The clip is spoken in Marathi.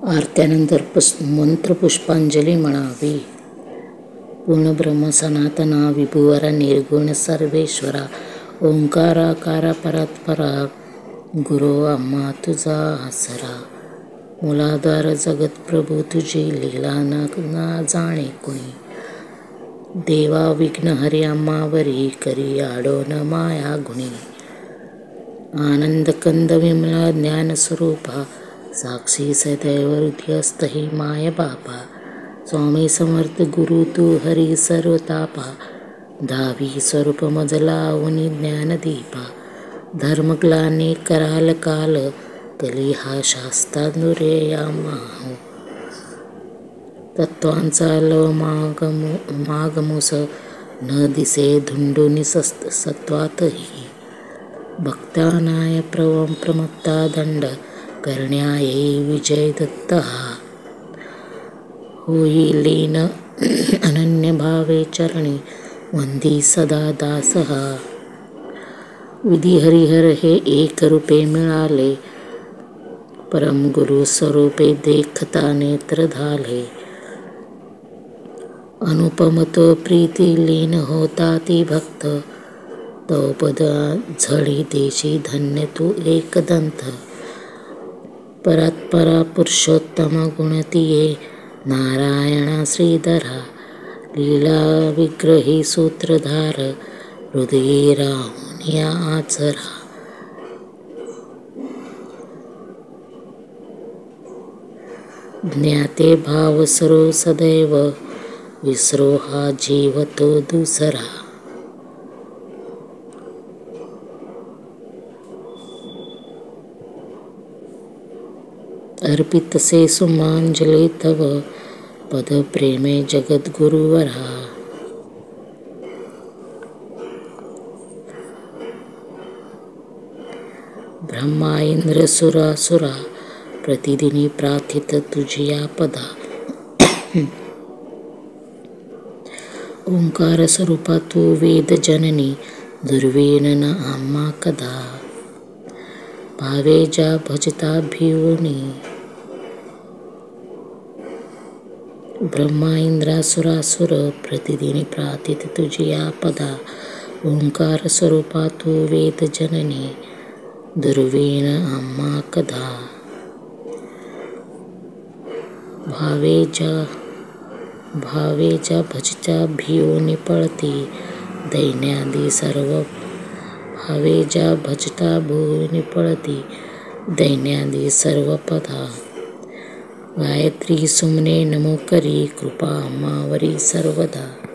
आरत्यानंतर मंत्रपुष्पांजली म्हणावी. पूर्णब्रह्म सनातना विभुवरा निर्गुण सर्वेश्वरा ओंकाराकारा परात्परा गुरो आम्हा तुझा आसरा. मुलाधार जगतप्रभू तुझी लीला ना जाणे कोणी. देवा विघ्नहरी आम्हावरी करी आडोन माया गुणी. आनंदकंद विमला ज्ञानस्वरूपा साक्षी सदैव हृदयस्थ ही माय बापा. स्वामी समर्थ गुरु तू हरी सर्वतापा. धावी स्वरूप मजला उनी ज्ञानदीपा. धर्मग्लानी कराल काल कली हा शास्ता नुरे आम्हा. तत्वांचा लव मागमुस न दिसे धुंडुनी सत्वातही. भक्तानाय प्रमत्ता दंड करण्याये विजय दत्त हा. होई लीन अनन्य भावे चरणी वंदी सदा दास हा. विधी हरिहर हे एक रूपे मिळाले परम गुरु स्वरूपे देखता नेत्र झाले. अनुपम तो प्रीती लीन होता ती भक्त तो पद झळी देशी धन्य तू एकदंत. परात्परा पुरुषोत्तम गुणतिये नारायणा श्रीधरा. लीला विग्रही सूत्रधार हृदयी राहून या आचरा. ज्ञाते भाव सरो सदैव विसरो हा जीव तो दुसरा. अर्पितसे सुमांजली तव पद प्रेमे जगद्गुरुवरा. ब्रह्मा इंद्र सुरासुरा प्रतिदिनी प्रार्थित तुझिया पदा. ओंकार स्वरूपा तू वेद जननी दुर्वीन न आम्हा कदा. भावे जा भजता भिवनी. ब्रह्मा इंद्रासुरासुर प्रतिदिनी प्रार्थित तुझिया पदा. ओंकार स्वरूपा तू वेद जननी दुर्वीन आम्हा कदा. भावे जा भजता भिवनी पळती दैन्यादी सर्व. भावे जा भजता भुवनी पळती दैन्यादी सर्व पदा. गायत्री सुमने नमो करी कृपा आम्हावरी सर्वदा.